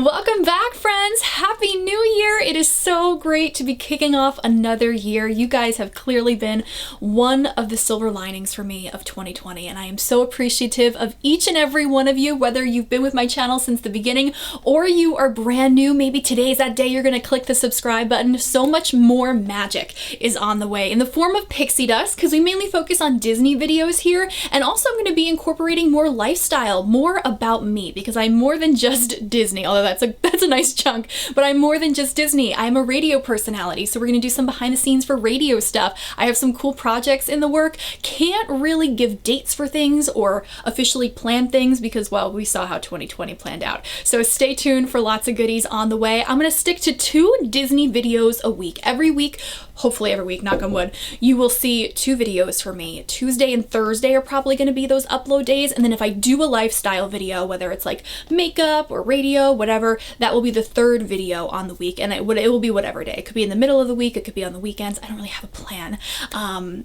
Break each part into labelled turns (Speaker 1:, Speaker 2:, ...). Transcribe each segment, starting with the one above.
Speaker 1: Welcome back, friends. Happy New Year. It is so great to be kicking off another year. You guys have clearly been one of the silver linings for me of 2020, and I am so appreciative of each and every one of you, whether you've been with my channel since the beginning or you are brand new. Maybe today's that day you're going to click the subscribe button. So much more magic is on the way in the form of pixie dust, because we mainly focus on Disney videos here, and also I'm going to be incorporating more lifestyle, more about me, because I'm more than just Disney, although that's a nice chunk, but I'm more than just Disney. I'm a radio personality, so we're gonna do some behind the scenes for radio stuff. I have some cool projects in the work. Can't really give dates for things or officially plan things because, well, we saw how 2020 planned out. So stay tuned for lots of goodies on the way. I'm gonna stick to 2 Disney videos a week. Every week, hopefully every week, knock on wood, you will see 2 videos from me. Tuesday and Thursday are probably gonna be those upload days, and then if I do a lifestyle video, whether it's like makeup or radio, whatever, that will be the 3rd video on the week, and it will be whatever day. It could be in the middle of the week, it could be on the weekends. I don't really have a plan,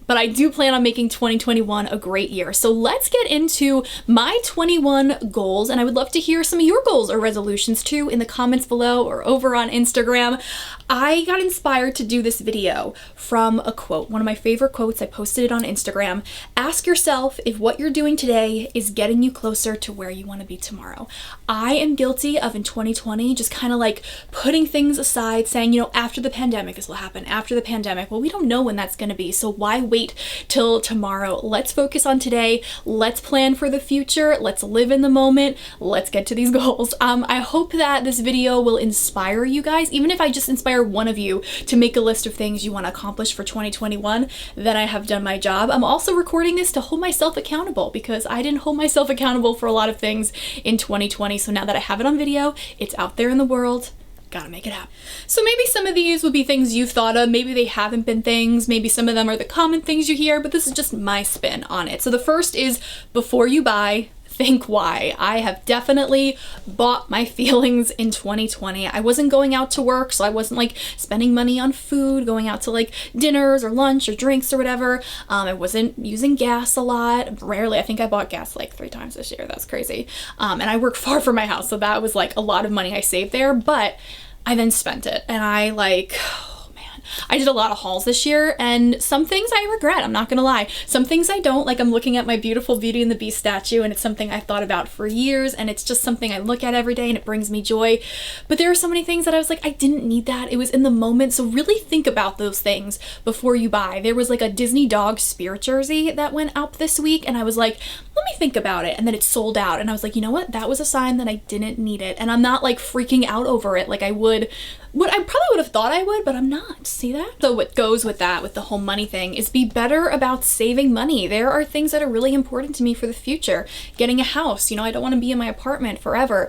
Speaker 1: but I do plan on making 2021 a great year. So let's get into my 21 goals, and I would love to hear some of your goals or resolutions too in the comments below or over on Instagram. I got inspired to do this video from a quote, one of my favorite quotes. I posted it on Instagram. Ask yourself if what you're doing today is getting you closer to where you want to be tomorrow. I am guilty of in 2020 just kind of like putting things aside, saying, you know, after the pandemic this will happen, after the pandemic. Well, we don't know when that's going to be, so why wait till tomorrow? Let's focus on today. Let's plan for the future. Let's live in the moment. Let's get to these goals. I hope that this video will inspire you guys, even if I just inspire one of you to make a list of things you want to accomplish for 2021, then I have done my job. I'm also recording this to hold myself accountable because I didn't hold myself accountable for a lot of things in 2020. So now that I have it on video, it's out there in the world. Gotta make it happen. So maybe some of these would be things you've thought of, maybe they haven't been things, maybe some of them are the common things you hear, but this is just my spin on it. So the first is, before you buy, think why. I have definitely bought my feelings in 2020. I wasn't going out to work, so I wasn't like spending money on food, going out to like dinners or lunch or drinks or whatever. I wasn't using gas a lot, rarely. I think I bought gas like 3 times this year. That's crazy. And I work far from my house, so that was like a lot of money I saved there, but I then spent it, and I did a lot of hauls this year, and some things I regret, I'm not gonna lie. Some things I don't, like I'm looking at my beautiful Beauty and the Beast statue, and it's something I've thought about for years, and it's just something I look at every day and it brings me joy. But there are so many things that I was like, I didn't need that. It was in the moment. So really think about those things before you buy. There was like a Disney dog spirit jersey that went out this week, and I was like, let me think about it. And then it sold out, and I was like, you know what? That was a sign that I didn't need it. And I'm not like freaking out over it like I would. What I probably would have thought I would, but I'm not. See that? So what goes with that, with the whole money thing, is be better about saving money. There are things that are really important to me for the future. Getting a house, you know, I don't want to be in my apartment forever.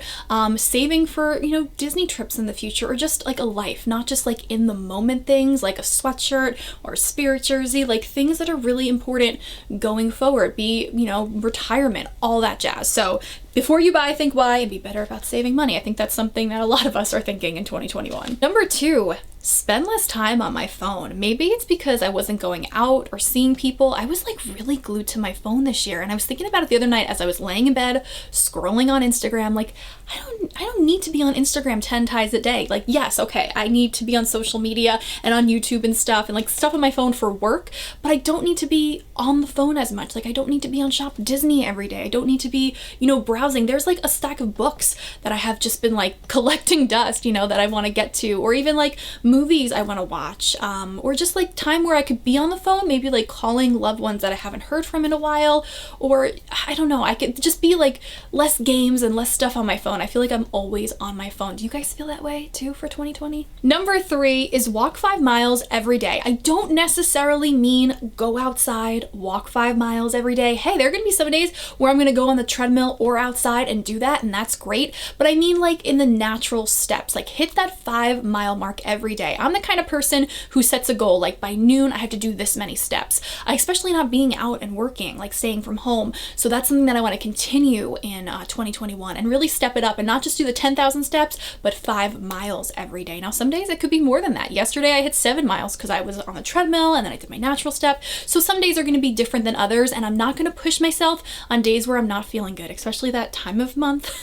Speaker 1: Saving for, you know, Disney trips in the future, or just like a life, not just like in the moment things like a sweatshirt or a spirit jersey, like things that are really important going forward. Be, you know, retirement, all that jazz. So before you buy, think why, and be better about saving money. I think that's something that a lot of us are thinking in 2021. Number 2, spend less time on my phone. Maybe it's because I wasn't going out or seeing people. I was like really glued to my phone this year, and I was thinking about it the other night as I was laying in bed scrolling on Instagram. Like, I don't need to be on Instagram 10 times a day. Like, yes, okay, I need to be on social media and on YouTube and stuff, and like stuff on my phone for work, but I don't need to be on the phone as much. Like, I don't need to be on Shop Disney every day. I don't need to be, you know, browsing. There's like a stack of books that I have just been like collecting dust, you know, that I want to get to, or even like movies I want to watch, or just like time where I could be on the phone, maybe like calling loved ones that I haven't heard from in a while, or I don't know, I could just be like less games and less stuff on my phone. I feel like I'm always on my phone. Do you guys feel that way too for 2020? Number 3 is walk 5 miles every day. I don't necessarily mean go outside, walk 5 miles every day. Hey, there are gonna be some days where I'm gonna go on the treadmill or outside and do that, and that's great, but I mean like in the natural steps, like hit that 5-mile mark every day. I'm the kind of person who sets a goal, like by noon I have to do this many steps, especially not being out and working, like staying from home. So that's something that I want to continue in 2021 and really step it up, and not just do the 10,000 steps, but 5 miles every day. Now some days it could be more than that. Yesterday I hit 7 miles because I was on the treadmill and then I did my natural step. So some days are going to be different than others, and I'm not going to push myself on days where I'm not feeling good, especially that time of month.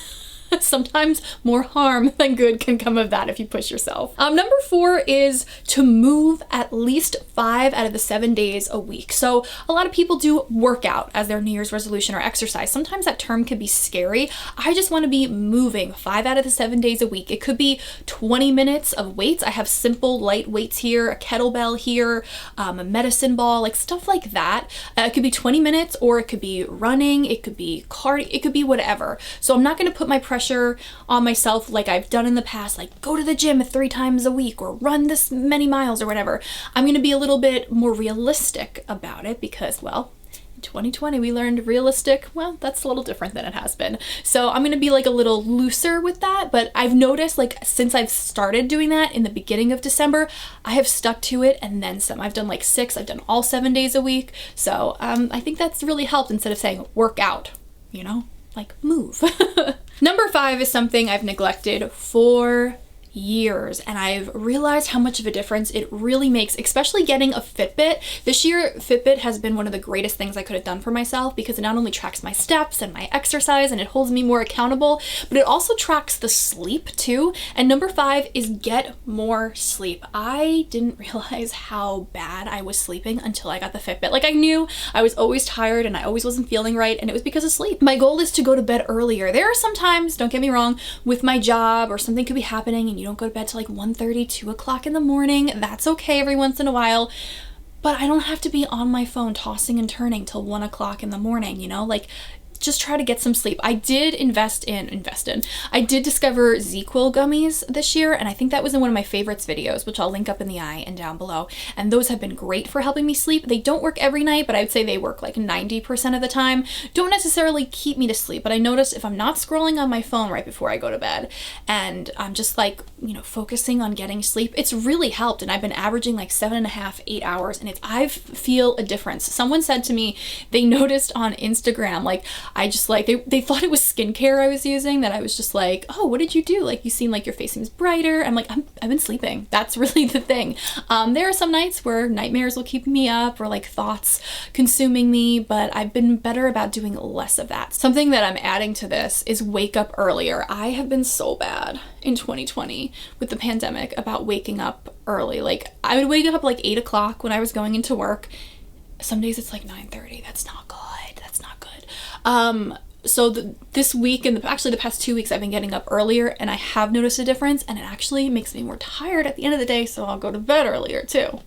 Speaker 1: Sometimes more harm than good can come of that if you push yourself. Number 4 is to move at least 5 out of the 7 days a week. So a lot of people do workout as their New Year's resolution or exercise. Sometimes that term can be scary. I just want to be moving 5 out of the 7 days a week. It could be 20 minutes of weights. I have simple light weights here, a kettlebell here, a medicine ball, like stuff like that. It could be 20 minutes, or it could be running, it could be cardio, it could be whatever. So I'm not going to put my pressure on myself like I've done in the past, like go to the gym 3 times a week or run this many miles or whatever. I'm going to be a little bit more realistic about it because, well, 2020 we learned realistic, well, that's a little different than it has been. So I'm gonna be like a little looser with that, but I've noticed like since I've started doing that in the beginning of December, I have stuck to it and then some. I've done like 6, I've done all 7 days a week. So I think that's really helped instead of saying work out, you know, like move. Number 5 is something I've neglected for years, and I've realized how much of a difference it really makes, especially getting a Fitbit. This year, Fitbit has been one of the greatest things I could have done for myself because it not only tracks my steps and my exercise and it holds me more accountable, but it also tracks the sleep too. And number 5 is get more sleep. I didn't realize how bad I was sleeping until I got the Fitbit. Like I knew I was always tired and I always wasn't feeling right, and it was because of sleep. My goal is to go to bed earlier. There are some times, don't get me wrong, with my job or something could be happening and you don't go to bed till like 1:30, 2 o'clock in the morning. That's okay every once in a while, but I don't have to be on my phone tossing and turning till 1 o'clock in the morning, you know, like just try to get some sleep. I did I did discover ZzzQuil gummies this year, and I think that was in one of my favorites videos, which I'll link up in the eye and down below. And those have been great for helping me sleep. They don't work every night, but I'd say they work like 90% of the time. Don't necessarily keep me to sleep, but I notice if I'm not scrolling on my phone right before I go to bed and I'm just like, you know, focusing on getting sleep, it's really helped. And I've been averaging like 7.5, 8 hours, and I feel a difference. Someone said to me they noticed on Instagram, like I just like, they thought it was skincare I was using, that I was just like, oh, what did you do? Like, you seem like your face seems brighter. I'm like, I've been sleeping. That's really the thing. There are some nights where nightmares will keep me up or like thoughts consuming me, but I've been better about doing less of that. Something that I'm adding to this is wake up earlier. I have been so bad in 2020 with the pandemic about waking up early. Like I would wake up like 8 o'clock when I was going into work. Some days it's like 9:30. That's not good. That's not good. So this week and actually the past 2 weeks I've been getting up earlier, and I have noticed a difference, and it actually makes me more tired at the end of the day, so I'll go to bed earlier too.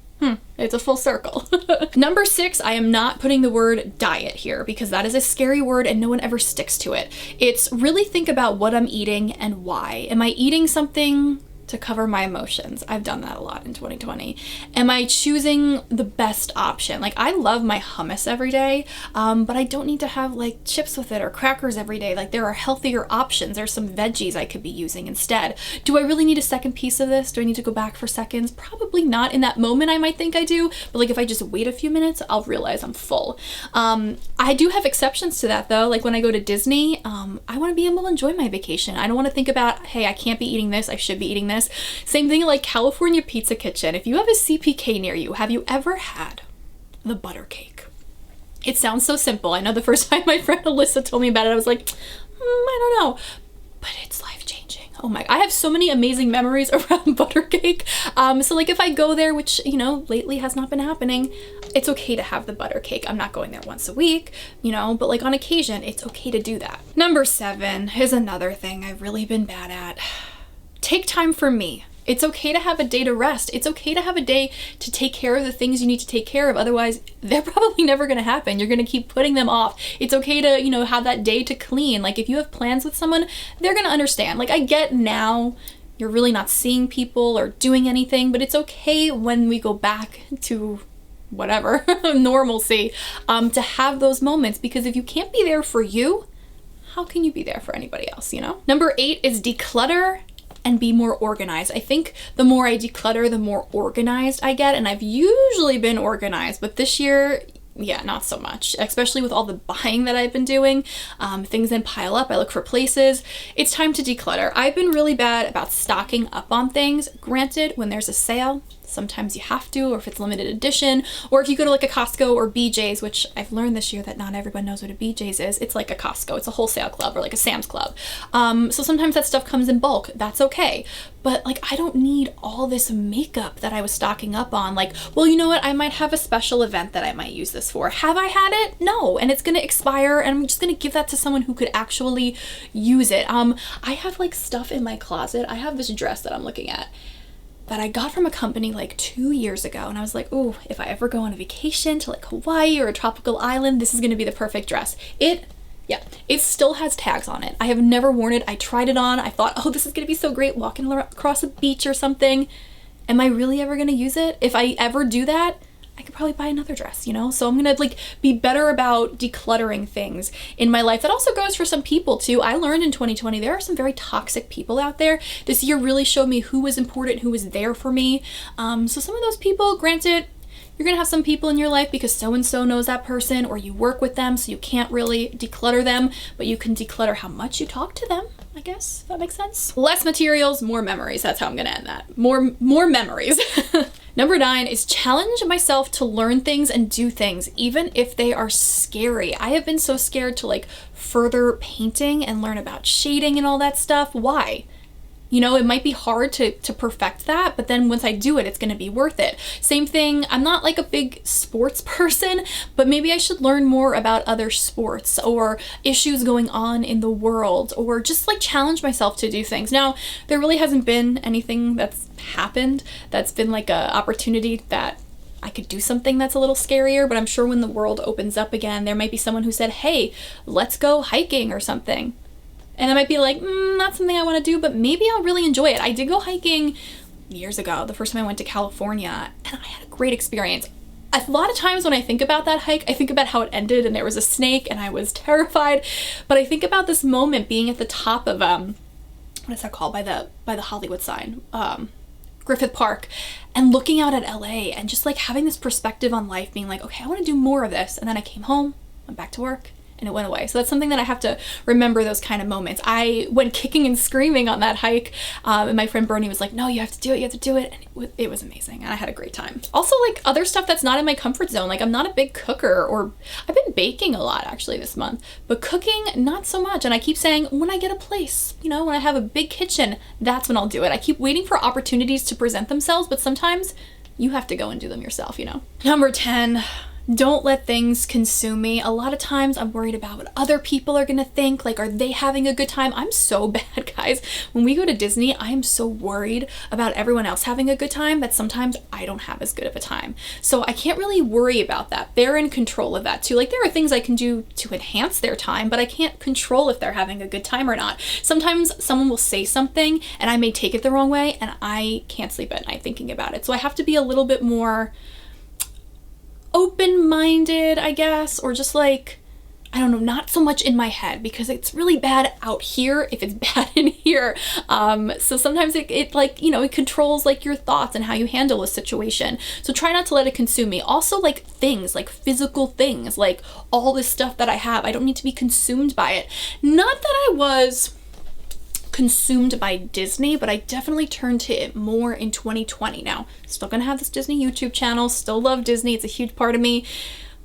Speaker 1: It's a full circle. Number 6, I am not putting the word diet here because that is a scary word and no one ever sticks to it. It's really think about what I'm eating and why. Am I eating something to cover my emotions? I've done that a lot in 2020. Am I choosing the best option? Like I love my hummus every day, but I don't need to have like chips with it or crackers every day. Like there are healthier options. There's some veggies I could be using instead. Do I really need a second piece of this? Do I need to go back for seconds? Probably not. In that moment I might think I do, but like if I just wait a few minutes, I'll realize I'm full. I do have exceptions to that though. Like when I go to Disney, I want to be able to enjoy my vacation. I don't want to think about, hey, I can't be eating this, I should be eating this. Same thing like California Pizza Kitchen. If you have a CPK near you, have you ever had the butter cake? It sounds so simple. I know the first time my friend Alyssa told me about it, I was like, I don't know, but it's life-changing. Oh my, I have so many amazing memories around butter cake. So like if I go there, which, you know, lately has not been happening, it's okay to have the butter cake. I'm not going there once a week, you know, but like on occasion, it's okay to do that. Number 7 is another thing I've really been bad at. Take time for me. It's okay to have a day to rest. It's okay to have a day to take care of the things you need to take care of. Otherwise, they're probably never going to happen. You're going to keep putting them off. It's okay to, you know, have that day to clean. Like if you have plans with someone, they're going to understand. Like I get now you're really not seeing people or doing anything, but it's okay when we go back to whatever, normalcy, to have those moments, because if you can't be there for you, how can you be there for anybody else, you know? Number 8 is declutter and be more organized. I think the more I declutter, the more organized I get, and I've usually been organized, but this year, yeah, not so much, especially with all the buying that I've been doing. Things then pile up, I look for places. It's time to declutter. I've been really bad about stocking up on things. Granted, when there's a sale, sometimes you have to, or if it's limited edition, or if you go to like a Costco or BJ's, which I've learned this year that not everyone knows what a BJ's is. It's like a Costco, it's a wholesale club, or like a Sam's Club. So sometimes that stuff comes in bulk, that's okay. But like, I don't need all this makeup that I was stocking up on. Like, well, you know what? I might have a special event that I might use this for. Have I had it? No. And it's gonna expire, and I'm just gonna give that to someone who could actually use it. I have like stuff in my closet. I have this dress that I'm looking at that I got from a company like 2 years ago. And I was like, oh, if I ever go on a vacation to like Hawaii or a tropical island, this is gonna be the perfect dress. It still has tags on it. I have never worn it. I tried it on. I thought, oh, this is gonna be so great walking across a beach or something. Am I really ever gonna use it? If I ever do that, I could probably buy another dress, you know? So I'm gonna like be better about decluttering things in my life. That also goes for some people too. I learned in 2020, there are some very toxic people out there. This year really showed me who was important, who was there for me. So some of those people, granted, you're gonna have some people in your life because so-and-so knows that person, or you work with them, so you can't really declutter them, but you can declutter how much you talk to them, I guess, if that makes sense. Less materials, more memories. That's how I'm gonna end that. More memories. Number 9 is challenge myself to learn things and do things, even if they are scary. I have been so scared to like further painting and learn about shading and all that stuff. Why? You know, it might be hard to perfect that, but then once I do it, it's gonna be worth it. Same thing, I'm not like a big sports person, but maybe I should learn more about other sports or issues going on in the world, or just like challenge myself to do things. Now, there really hasn't been anything that's happened that's been like a opportunity that I could do something that's a little scarier, but I'm sure when the world opens up again, there might be someone who said, hey, let's go hiking or something. And I might be like, not something I want to do, but maybe I'll really enjoy it. I did go hiking years ago, the first time I went to California, and I had a great experience. A lot of times when I think about that hike, I think about how it ended and there was a snake and I was terrified. But I think about this moment being at the top of, what is that called, by the Hollywood sign, Griffith Park, and looking out at LA and just like having this perspective on life, being like, okay, I want to do more of this. And then I came home, went back to work, and it went away. So that's something that I have to remember, those kind of moments. I went kicking and screaming on that hike, and my friend Bernie was like, no, you have to do it, you have to do it. And it was amazing, and I had a great time. Also, like other stuff that's not in my comfort zone. Like I'm not a big cooker, or I've been baking a lot actually this month, but cooking, not so much. And I keep saying, when I get a place, you know, when I have a big kitchen, that's when I'll do it. I keep waiting for opportunities to present themselves, but sometimes you have to go and do them yourself, you know? Number 10, don't let things consume me. A lot of times I'm worried about what other people are gonna think. Like, are they having a good time? I'm so bad, guys. When we go to Disney, I am so worried about everyone else having a good time that sometimes I don't have as good of a time. So I can't really worry about that. They're in control of that too. Like, there are things I can do to enhance their time, but I can't control if they're having a good time or not. Sometimes someone will say something and I may take it the wrong way, and I can't sleep at night thinking about it. So I have to be a little bit more open-minded, I guess, or just like, I don't know, not so much in my head, because it's really bad out here if it's bad in here. So sometimes it like, you know, it controls like your thoughts and how you handle a situation. So try not to let it consume me. Also, like things, like physical things, like all this stuff that I have, I don't need to be consumed by it. Not that I was consumed by Disney, but I definitely turned to it more in 2020. Now, still gonna have this Disney YouTube channel, still love Disney, it's a huge part of me,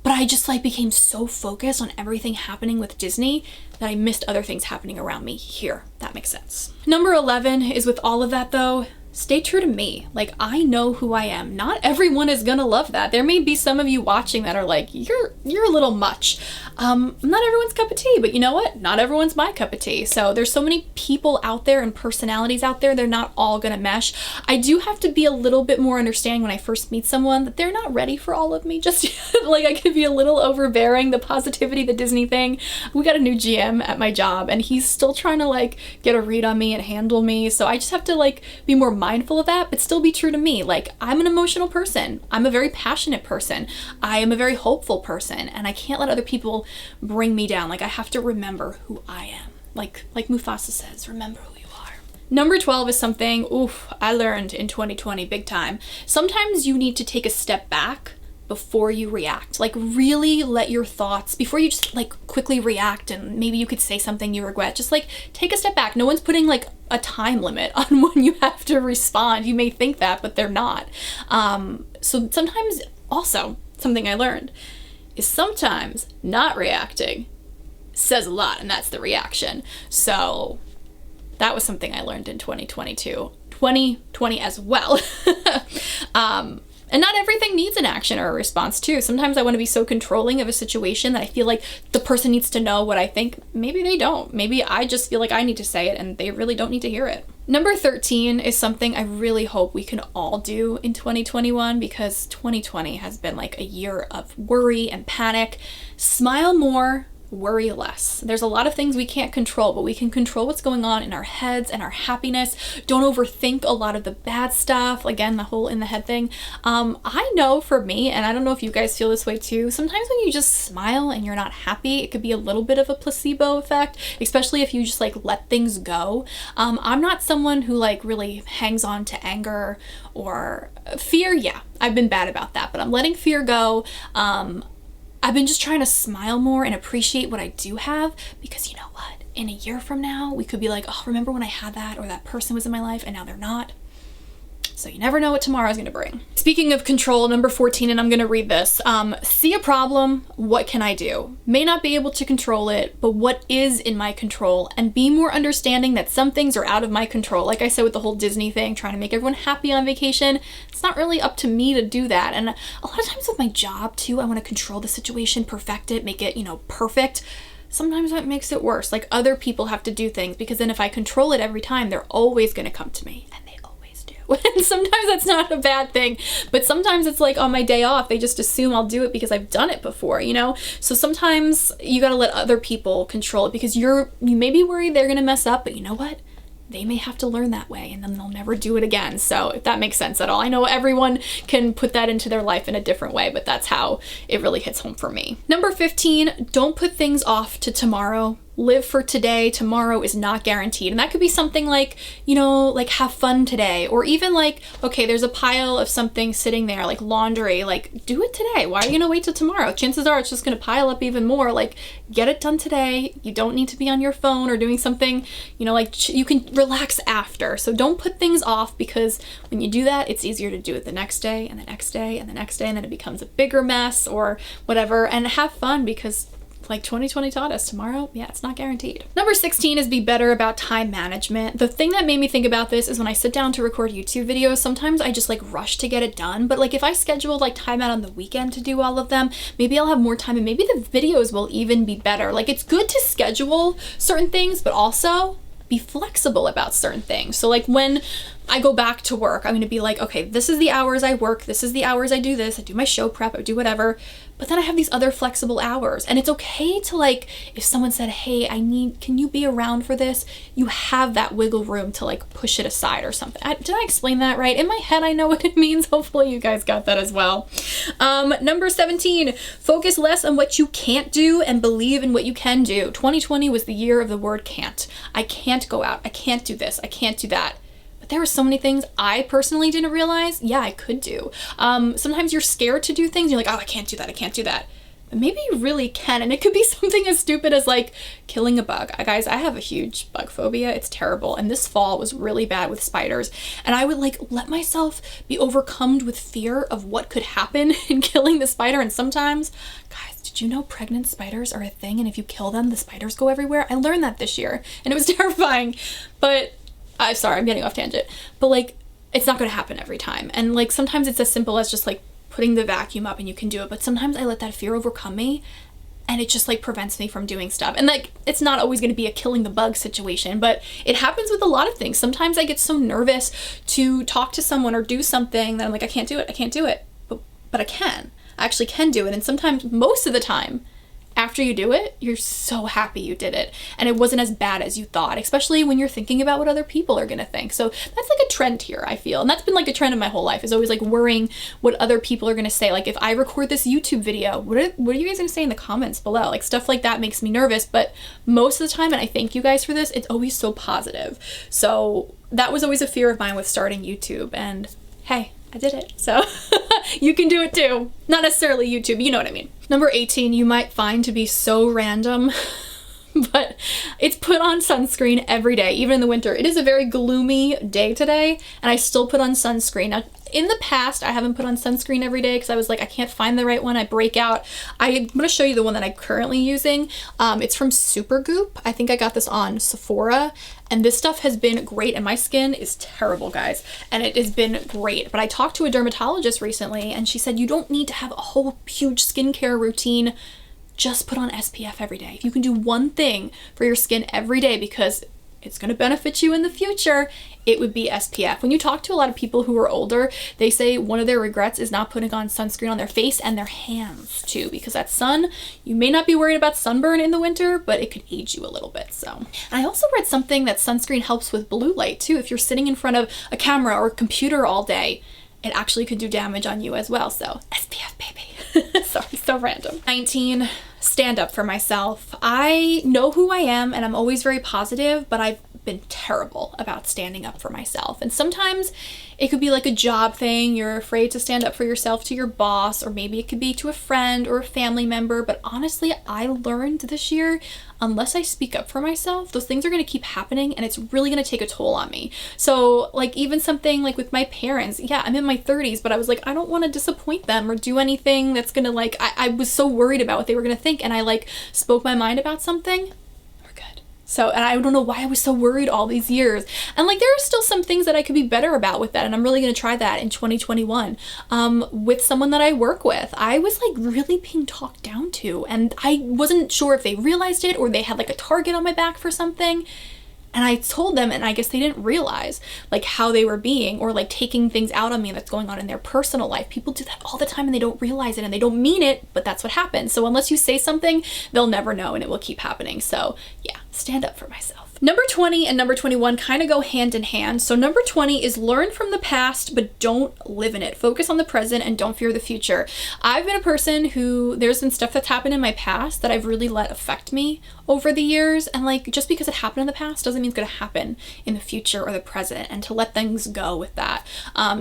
Speaker 1: but I just like became so focused on everything happening with Disney that I missed other things happening around me here. That makes sense. Number 11 is, with all of that though, stay true to me. Like, I know who I am. Not everyone is gonna love that. There may be some of you watching that are like, you're a little much. Not everyone's cup of tea, but you know what? Not everyone's my cup of tea. So there's so many people out there and personalities out there, they're not all gonna mesh. I do have to be a little bit more understanding when I first meet someone that they're not ready for all of me just yet. Like, I could be a little overbearing, the positivity, the Disney thing. We got a new GM at my job and he's still trying to like get a read on me and handle me. So I just have to like be more mindful of that, but still be true to me. Like, I'm an emotional person. I'm a very passionate person. I am a very hopeful person, and I can't let other people bring me down. Like, I have to remember who I am. Like Mufasa says, remember who you are. Number 12 is something, I learned in 2020 big time. Sometimes you need to take a step back before you react. Like really let your thoughts, before you just like quickly react and maybe you could say something you regret, just like take a step back. No one's putting like a time limit on when you have to respond. You may think that, but they're not. So sometimes also something I learned is sometimes not reacting says a lot, and that's the reaction. So that was something I learned in 2020 as well. And not everything needs an action or a response too. Sometimes I want to be so controlling of a situation that I feel like the person needs to know what I think. Maybe they don't. Maybe I just feel like I need to say it and they really don't need to hear it. Number 13 is something I really hope we can all do in 2021, because 2020 has been like a year of worry and panic. Smile more, worry less. There's a lot of things we can't control, but we can control what's going on in our heads and our happiness. Don't overthink a lot of the bad stuff. Again, the whole in the head thing. I know for me, and I don't know if you guys feel this way too, sometimes when you just smile and you're not happy, it could be a little bit of a placebo effect, especially if you just like let things go. I'm not someone who like really hangs on to anger or fear. Yeah, I've been bad about that, but I'm letting fear go. I've been just trying to smile more and appreciate what I do have, because you know what? In a year from now, we could be like, oh, remember when I had that, or that person was in my life and now they're not. So you never know what tomorrow's gonna bring. Speaking of control, number 14, and I'm gonna read this. See a problem, what can I do? May not be able to control it, but what is in my control? And be more understanding that some things are out of my control. Like I said with the whole Disney thing, trying to make everyone happy on vacation, it's not really up to me to do that. And a lot of times with my job too, I wanna control the situation, perfect it, make it, you know, perfect. Sometimes that makes it worse. Like other people have to do things, because then if I control it every time, they're always gonna come to me. And sometimes that's not a bad thing, but sometimes it's like on my day off, they just assume I'll do it because I've done it before, you know? So sometimes you gotta let other people control it, because you may be worried they're gonna mess up, but you know what? They may have to learn that way and then they'll never do it again. So if that makes sense at all. I know everyone can put that into their life in a different way, but that's how it really hits home for me. Number 15, don't put things off to tomorrow. Live for today. Tomorrow is not guaranteed. And that could be something like, you know, like have fun today, or even like, okay, there's a pile of something sitting there, like laundry, like do it today. Why are you gonna wait till tomorrow? Chances are it's just gonna pile up even more. Like get it done today. You don't need to be on your phone or doing something, you know, like you can relax after. So don't put things off, because when you do that, it's easier to do it the next day and the next day and the next day, and then it becomes a bigger mess or whatever. And have fun, because like 2020 taught us, tomorrow, yeah, it's not guaranteed. Number 16 is be better about time management. The thing that made me think about this is when I sit down to record YouTube videos, sometimes I just like rush to get it done. But like if I schedule like time out on the weekend to do all of them, maybe I'll have more time and maybe the videos will even be better. Like it's good to schedule certain things, but also be flexible about certain things. So like when I go back to work, I'm gonna be like, okay, this is the hours I work, this is the hours I do this, I do my show prep, I do whatever, but then I have these other flexible hours. And it's okay to like, if someone said, hey, can you be around for this? You have that wiggle room to like push it aside or something. Did I explain that right? In my head, I know what it means. Hopefully you guys got that as well. Number 17, focus less on what you can't do and believe in what you can do. 2020 was the year of the word can't. I can't go out, I can't do this, I can't do that. There were so many things I personally didn't realize, yeah, I could do. Sometimes you're scared to do things. You're like, oh, I can't do that. I can't do that. But maybe you really can. And it could be something as stupid as like killing a bug. Guys, I have a huge bug phobia. It's terrible. And this fall was really bad with spiders. And I would like let myself be overcome with fear of what could happen in killing the spider. And sometimes, guys, did you know pregnant spiders are a thing? And if you kill them, the spiders go everywhere. I learned that this year and it was terrifying. But sorry, I'm getting off tangent, but like, it's not gonna happen every time. And like, sometimes it's as simple as just like putting the vacuum up and you can do it. But sometimes I let that fear overcome me and it just like prevents me from doing stuff. And like, it's not always gonna be a killing the bug situation, but it happens with a lot of things. Sometimes I get so nervous to talk to someone or do something that I'm like, I can't do it. But I can. I actually can do it. And sometimes, most of the time, after you do it, you're so happy you did it and it wasn't as bad as you thought, especially when you're thinking about what other people are gonna think. So that's like a trend here, I feel. And that's been like a trend of my whole life, is always like worrying what other people are gonna say. Like if I record this YouTube video, what are you guys gonna say in the comments below? Like stuff like that makes me nervous, but most of the time, and I thank you guys for this, it's always so positive. So that was always a fear of mine with starting YouTube, and hey, I did it. So You can do it too. Not necessarily YouTube, you know what I mean. Number 18, you might find to be so random, but it's put on sunscreen every day, even in the winter. It is a very gloomy day today, and I still put on sunscreen. Now, in the past, I haven't put on sunscreen every day because I was like, I can't find the right one. I break out. I'm going to show you the one that I'm currently using. It's from Supergoop. I think I got this on Sephora, and this stuff has been great, and my skin is terrible, guys, and it has been great. But I talked to a dermatologist recently, and she said you don't need to have a whole huge skincare routine. Just put on SPF every day. If you can do one thing for your skin every day because it's going to benefit you in the future, it would be SPF. When you talk to a lot of people who are older, they say one of their regrets is not putting on sunscreen on their face and their hands too, because that sun, you may not be worried about sunburn in the winter, but it could age you a little bit. So, and I also read something that sunscreen helps with blue light too. If you're sitting in front of a camera or a computer all day, it actually could do damage on you as well. So SPF, baby. Sorry, so random. 19, stand up for myself. I know who I am and I'm always very positive, but I've been terrible about standing up for myself. And sometimes it could be like a job thing. You're afraid to stand up for yourself to your boss, or maybe it could be to a friend or a family member. But honestly, I learned this year, unless I speak up for myself, those things are going to keep happening and it's really going to take a toll on me. So like even something like with my parents, yeah, I'm in my 30s, but I was like, I don't want to disappoint them or do anything that's going to like, I was so worried about what they were going to think, and I like spoke my mind about something. So, and I don't know why I was so worried all these years. And like, there are still some things that I could be better about with that. And I'm really going to try that in 2021 with someone that I work with. I was like really being talked down to, and I wasn't sure if they realized it or they had like a target on my back for something. And I told them, and I guess they didn't realize like how they were being, or like taking things out on me that's going on in their personal life. People do that all the time and they don't realize it and they don't mean it, but that's what happens. So unless you say something, they'll never know and it will keep happening. So yeah, stand up for myself. Number 20 and number 21 kind of go hand in hand. So number 20 is learn from the past, but don't live in it. Focus on the present and don't fear the future. I've been a person who, there's been stuff that's happened in my past that I've really let affect me over the years. And like, just because it happened in the past doesn't mean it's going to happen in the future or the present, and to let things go with that.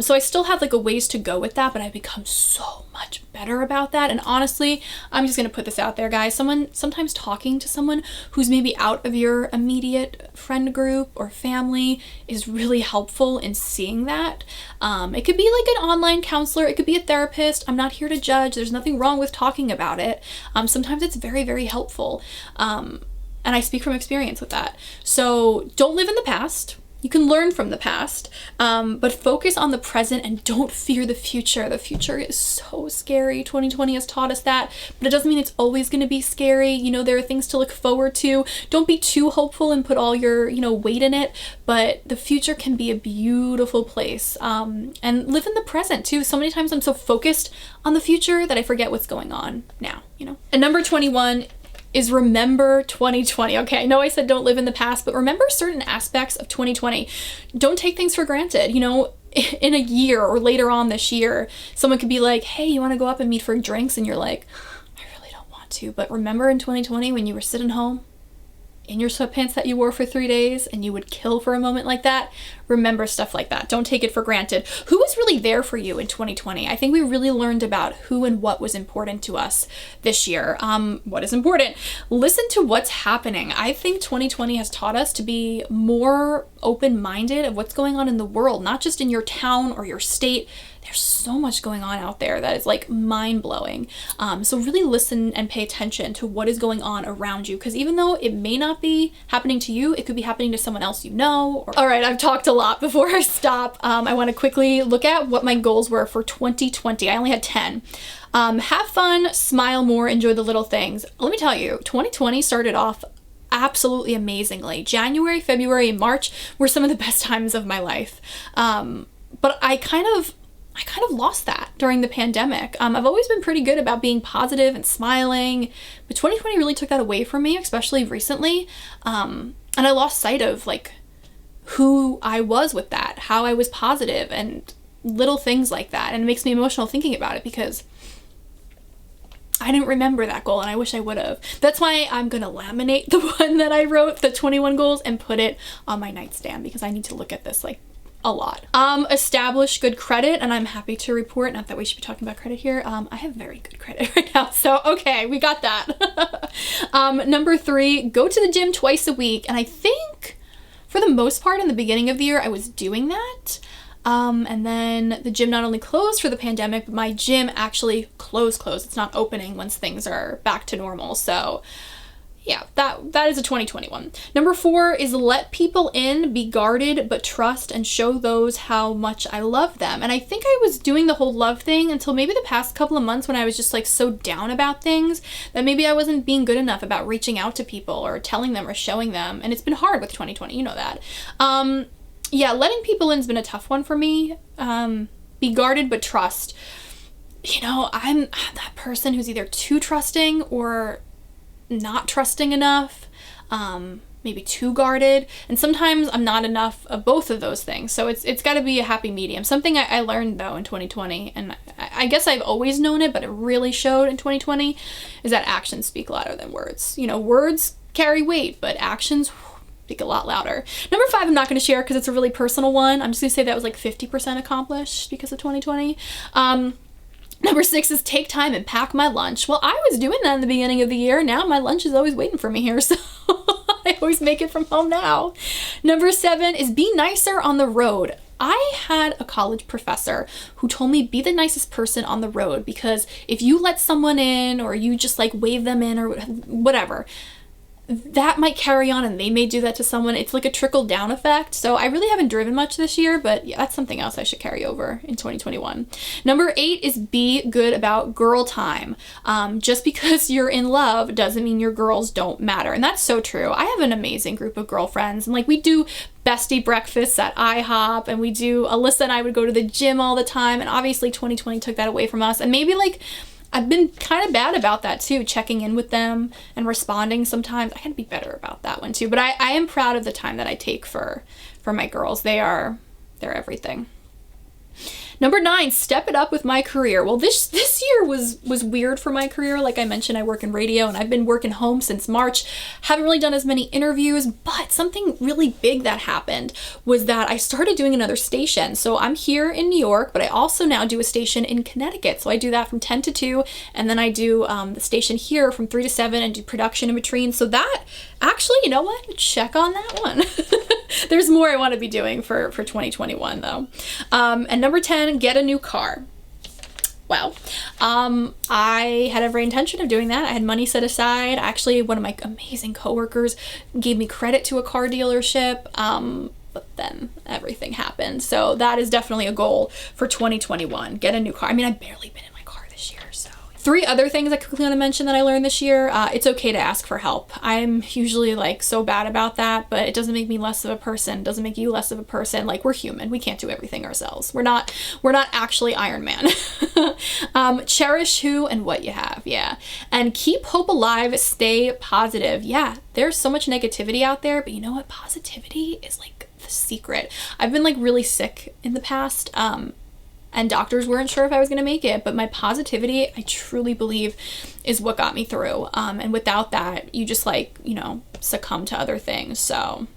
Speaker 1: So I still have like a ways to go with that, but I've become so much better about that. And honestly, I'm just going to put this out there, guys. Sometimes talking to someone who's maybe out of your immediate friend group or family is really helpful in seeing that. It could be like an online counselor, it could be a therapist. I'm not here to judge. There's nothing wrong with talking about it. Sometimes it's very, very helpful. And I speak from experience with that. So don't live in the past. You can learn from the past, but focus on the present and don't fear the future. The future is so scary. 2020 has taught us that, but it doesn't mean it's always going to be scary. You know, there are things to look forward to. Don't be too hopeful and put all your, weight in it, but the future can be a beautiful place. And live in the present too. So many times I'm so focused on the future that I forget what's going on now, And number 21 is remember 2020. Okay, I know I said don't live in the past, but remember certain aspects of 2020. Don't take things for granted. In a year or later on this year, someone could be like, hey, you want to go up and meet for drinks? And you're like, I really don't want to. But remember in 2020 when you were sitting home in your sweatpants that you wore for 3 days and you would kill for a moment like that? Remember stuff like that. Don't take it for granted. Who was really there for you in 2020? I think we really learned about who and what was important to us this year. What is important? Listen to what's happening. I think 2020 has taught us to be more open-minded of what's going on in the world, not just in your town or your state. There's so much going on out there that is like mind-blowing. So really listen and pay attention to what is going on around you, because even though it may not be happening to you, it could be happening to someone else you know. All right, I've talked a lot. Before I stop, I want to quickly look at what my goals were for 2020. I only had 10. Have fun, smile more, enjoy the little things. Let me tell you, 2020 started off absolutely amazingly. January, February, and March were some of the best times of my life. But I kind of lost that during the pandemic. I've always been pretty good about being positive and smiling, but 2020 really took that away from me, especially recently. And I lost sight of like who I was with that, how I was positive and little things like that. And it makes me emotional thinking about it because I didn't remember that goal and I wish I would have. That's why I'm going to laminate the one that I wrote, the 21 goals, and put it on my nightstand because I need to look at this like a lot. Establish good credit, and I'm happy to report, not that we should be talking about credit here, I have very good credit right now, so okay, we got that. Number 3, go to the gym twice a week, and I think for the most part in the beginning of the year I was doing that. And then the gym not only closed for the pandemic, but my gym actually closed. It's not opening once things are back to normal. So yeah, that is a 2021. Number 4 is let people in, be guarded, but trust and show those how much I love them. And I think I was doing the whole love thing until maybe the past couple of months when I was just like so down about things that maybe I wasn't being good enough about reaching out to people or telling them or showing them. And it's been hard with 2020, you know that. Yeah, letting people in has been a tough one for me. Be guarded, but trust. You know, I'm that person who's either too trusting or not trusting enough, maybe too guarded, and sometimes I'm not enough of both of those things. So it's got to be a happy medium. Something I learned though in 2020, and I guess I've always known it, but it really showed in 2020, is that actions speak louder than words. You know, words carry weight, but actions speak a lot louder. Number 5, I'm not going to share because it's a really personal one. I'm just going to say that was like 50% accomplished because of 2020. Number 6 is take time and pack my lunch. Well, I was doing that in the beginning of the year. Now my lunch is always waiting for me here, so I always make it from home now. Number 7 is be nicer on the road. I had a college professor who told me be the nicest person on the road, because if you let someone in or you just like wave them in or whatever, that might carry on and they may do that to someone. It's like a trickle down effect. So I really haven't driven much this year, but yeah, that's something else I should carry over in 2021. Number 8 is be good about girl time. Just because you're in love doesn't mean your girls don't matter. And that's so true. I have an amazing group of girlfriends, and like we do bestie breakfasts at IHOP, and we do, Alyssa and I would go to the gym all the time, and obviously 2020 took that away from us. And maybe like I've been kind of bad about that too, checking in with them and responding sometimes. I can be better about that one too, but I am proud of the time that I take for my girls. They're everything. Number 9, step it up with my career. Well, this year was weird for my career. Like I mentioned, I work in radio and I've been working home since March. Haven't really done as many interviews, but something really big that happened was that I started doing another station. So I'm here in New York, but I also now do a station in Connecticut. So I do that from 10 to 2, and then I do the station here from 3 to 7 and do production in between. So that actually, you know what? Check on that one. There's more I want to be doing for 2021 though. And number 10, get a new car. Well, I had every intention of doing that. I had money set aside. Actually, one of my amazing coworkers gave me credit to a car dealership. But then everything happened. So that is definitely a goal for 2021. Get a new car. I mean, I've barely been in my car this year, so. 3 other things I quickly want to mention that I learned this year. It's okay to ask for help. I'm usually like so bad about that, but it doesn't make me less of a person. It doesn't make you less of a person. Like, we're human. We can't do everything ourselves. We're not actually Iron Man. Cherish who and what you have. Yeah. And keep hope alive. Stay positive. Yeah. There's so much negativity out there, but you know what? Positivity is like the secret. I've been like really sick in the past. And doctors weren't sure if I was going to make it, but my positivity, I truly believe, is what got me through. And without that, you just like, you know, succumb to other things. So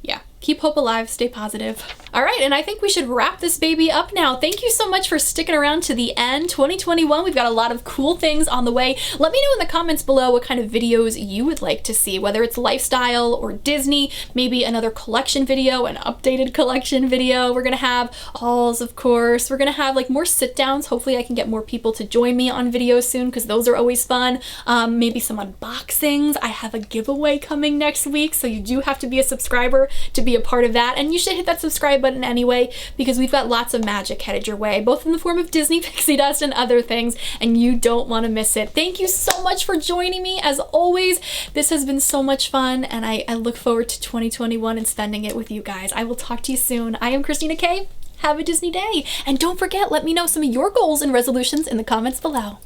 Speaker 1: yeah, keep hope alive, stay positive. All right, and I think we should wrap this baby up now. Thank you so much for sticking around to the end. 2021, we've got a lot of cool things on the way. Let me know in the comments below what kind of videos you would like to see, whether it's lifestyle or Disney, maybe another collection video, an updated collection video. We're gonna have hauls, of course. We're gonna have like more sit downs. Hopefully I can get more people to join me on videos soon, because those are always fun. Maybe some unboxings. I have a giveaway coming next week, so you do have to be a subscriber to be a part of that, and you should hit that subscribe button anyway, because we've got lots of magic headed your way, both in the form of Disney pixie dust and other things, and you don't want to miss it. Thank you so much for joining me. As always, this has been so much fun, and I look forward to 2021 and spending it with you guys. I will talk to you soon. I am Christina K. Have a Disney day, and don't forget, let me know some of your goals and resolutions in the comments below.